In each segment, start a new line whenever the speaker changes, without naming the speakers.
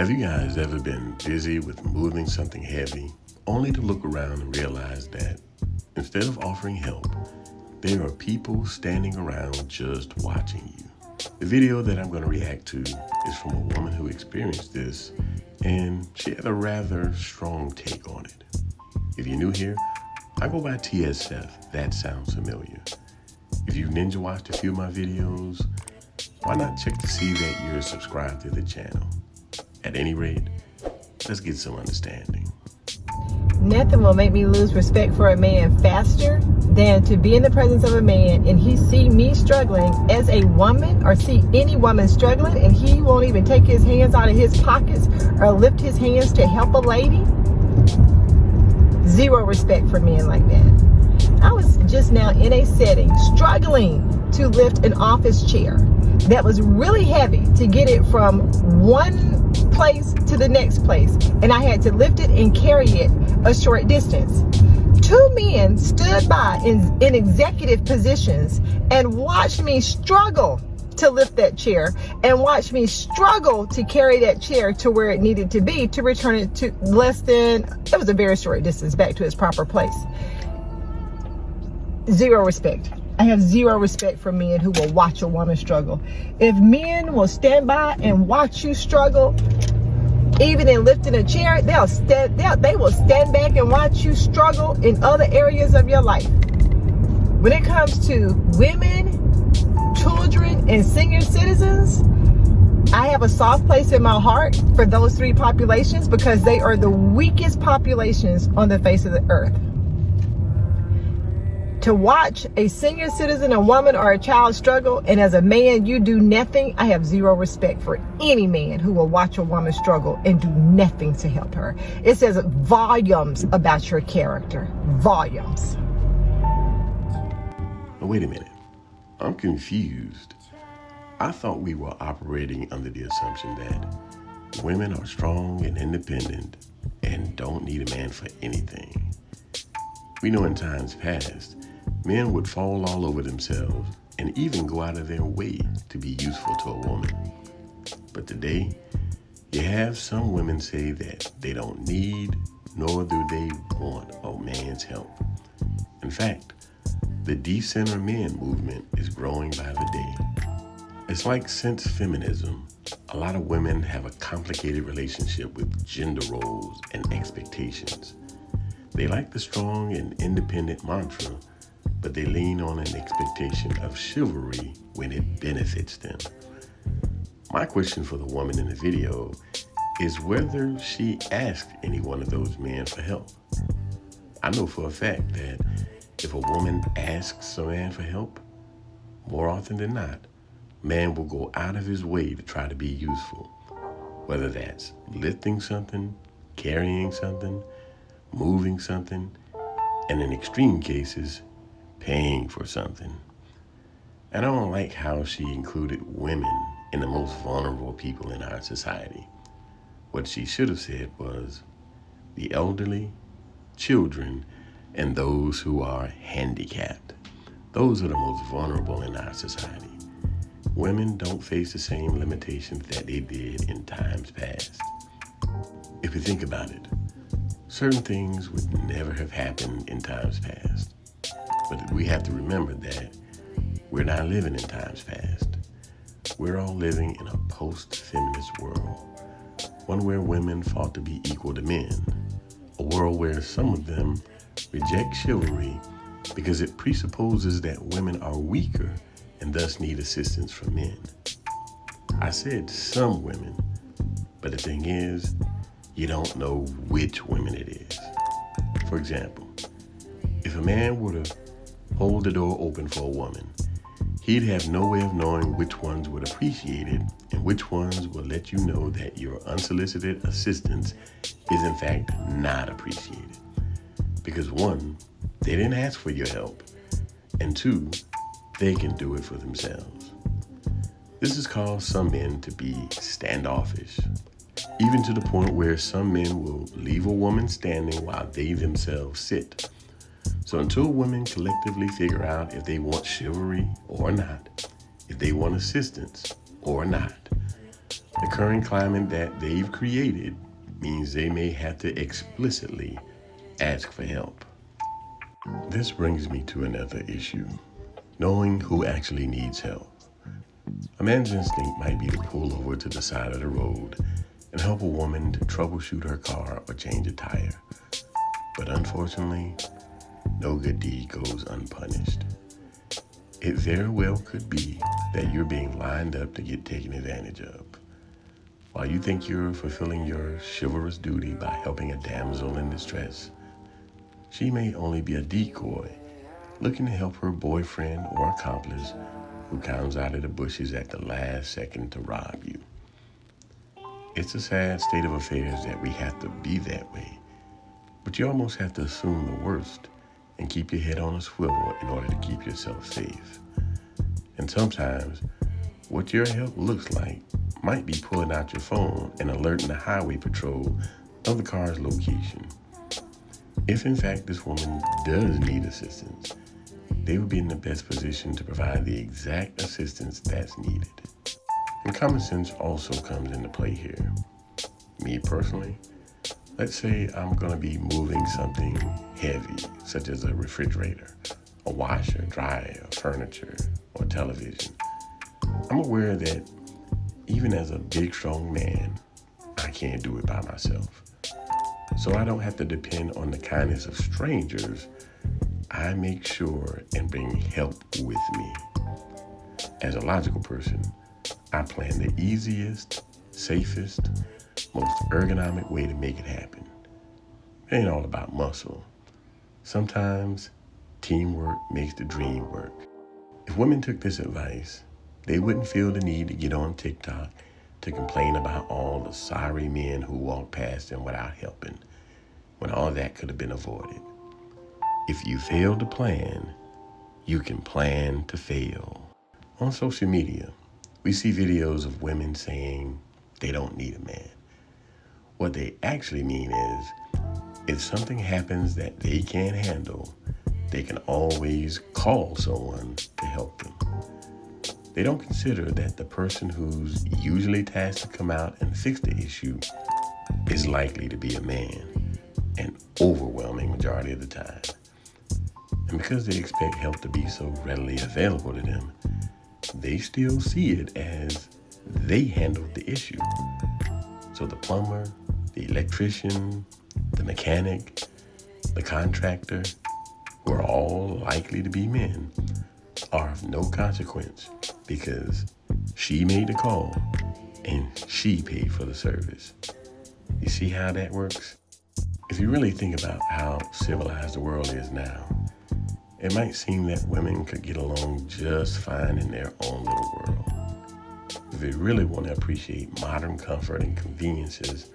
Have you guys ever been busy with moving something heavy, only to look around and realize that instead of offering help, there are people standing around just watching you? The video that I'm going to react to is from a woman who experienced this, and she had a rather strong take on it. If you're new here, I go by TSF. That sounds familiar. If you've ninja watched a few of my videos, why not check to see that you're subscribed to the channel? At any rate, let's get some understanding.
Nothing will make me lose respect for a man faster than to be in the presence of a man and he see me struggling as a woman, or see any woman struggling, and he won't even take his hands out of his pockets or lift his hands to help a lady. Zero respect for men like that. I was just now in a setting struggling to lift an office chair that was really heavy to get it from one place to the next place, and I had to lift it and carry it a short distance. Two men stood by in executive positions and watched me struggle to lift that chair and watched me struggle to carry that chair to where it needed to be to return it to it was a very short distance back to its proper place. Zero respect. I have zero respect for men who will watch a woman struggle. If men will stand by and watch you struggle, even in lifting a chair, they will stand back and watch you struggle in other areas of your life. When it comes to women, children, and senior citizens, I have a soft place in my heart for those three populations because they are the weakest populations on the face of the earth. To watch a senior citizen, a woman, or a child struggle, and as a man you do nothing, I have zero respect for any man who will watch a woman struggle and do nothing to help her. It says volumes about your character. Volumes.
Now, wait a minute. I'm confused. I thought we were operating under the assumption that women are strong and independent and don't need a man for anything. We know in times past, men would fall all over themselves and even go out of their way to be useful to a woman. But today, you have some women say that they don't need nor do they want a man's help. In fact, the decenter men movement is growing by the day. It's like since feminism, a lot of women have a complicated relationship with gender roles and expectations. They like the strong and independent mantra, but they lean on an expectation of chivalry when it benefits them. My question for the woman in the video is whether she asked any one of those men for help. I know for a fact that if a woman asks a man for help, more often than not, man will go out of his way to try to be useful, whether that's lifting something, carrying something, moving something, and in extreme cases, paying for something. And I don't like how she included women in the most vulnerable people in our society. What she should have said was the elderly, children, and those who are handicapped. Those are the most vulnerable in our society. Women don't face the same limitations that they did in times past. If you think about it, certain things would never have happened in times past. But we have to remember that we're not living in times past. We're all living in a post-feminist world, one where women fought to be equal to men, a world where some of them reject chivalry because it presupposes that women are weaker and thus need assistance from men. I said some women, but the thing is, you don't know which women it is. For example, if a man were to hold the door open for a woman, he'd have no way of knowing which ones would appreciate it and which ones will let you know that your unsolicited assistance is in fact not appreciated. Because one, they didn't ask for your help, and two, they can do it for themselves. This has caused some men to be standoffish, even to the point where some men will leave a woman standing while they themselves sit. So until women collectively figure out if they want chivalry or not, if they want assistance or not, The current climate that they've created means they may have to explicitly ask for help. This brings me to another issue: knowing who actually needs help. A man's instinct might be to pull over to the side of the road and help a woman to troubleshoot her car or change a tire. But unfortunately, no good deed goes unpunished. It very well could be that you're being lined up to get taken advantage of. While you think you're fulfilling your chivalrous duty by helping a damsel in distress, she may only be a decoy looking to help her boyfriend or accomplice who comes out of the bushes at the last second to rob you. It's a sad state of affairs that we have to be that way, but you almost have to assume the worst and keep your head on a swivel in order to keep yourself safe. And sometimes, what your help looks like might be pulling out your phone and alerting the highway patrol of the car's location. If in fact this woman does need assistance, they would be in the best position to provide the exact assistance that's needed. And common sense also comes into play here. Me personally, let's say I'm going to be moving something heavy, such as a refrigerator, a washer, dryer, furniture, or television. I'm aware that even as a big, strong man, I can't do it by myself. So I don't have to depend on the kindness of strangers. I make sure and bring help with me. As a logical person, I plan the easiest, safest, most ergonomic way to make it happen. It ain't all about muscle. Sometimes teamwork makes the dream work. If women took this advice, they wouldn't feel the need to get on TikTok to complain about all the sorry men who walk past them without helping, when all that could have been avoided. If you fail to plan, you can plan to fail. On social media, we see videos of women saying they don't need a man. What they actually mean is, if something happens that they can't handle, they can always call someone to help them. They don't consider that the person who's usually tasked to come out and fix the issue is likely to be a man, an overwhelming majority of the time. And because they expect help to be so readily available to them, they still see it as they handled the issue. So the plumber, the electrician, the mechanic, the contractor, who are all likely to be men, are of no consequence because she made the call and she paid for the service. You see how that works? If you really think about how civilized the world is now, it might seem that women could get along just fine in their own little world. If they really want to appreciate modern comfort and conveniences,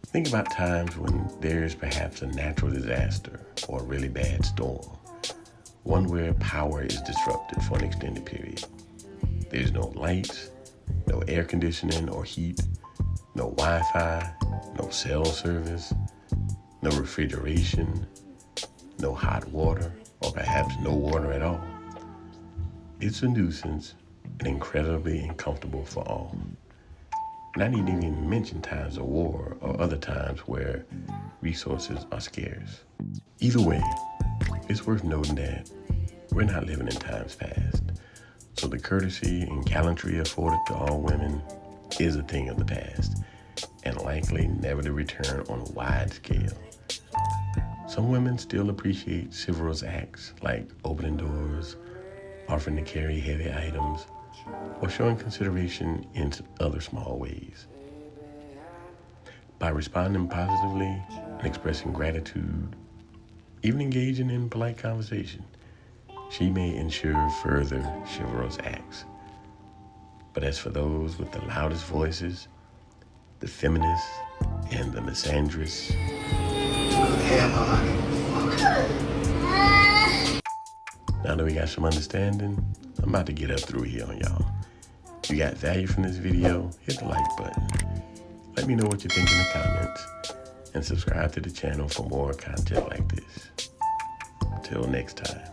think about times when there's perhaps a natural disaster or a really bad storm, one where power is disrupted for an extended period. There's no lights, no air conditioning or heat, no Wi-Fi, no cell service, no refrigeration, no hot water, or perhaps no water at all. It's a nuisance and incredibly uncomfortable for all. And I didn't even mention times of war or other times where resources are scarce. Either way, it's worth noting that we're not living in times past. So the courtesy and gallantry afforded to all women is a thing of the past and likely never to return on a wide scale. Some women still appreciate chivalrous acts like opening doors, offering to carry heavy items, or showing consideration in other small ways. By responding positively and expressing gratitude, even engaging in polite conversation, she may ensure further chivalrous acts. But as for those with the loudest voices, the feminists and the misandrous, now that we got some understanding, I'm about to get up through here on y'all. If you got value from this video, hit the like button. Let me know what you think in the comments, and subscribe to the channel for more content like this. Till next time.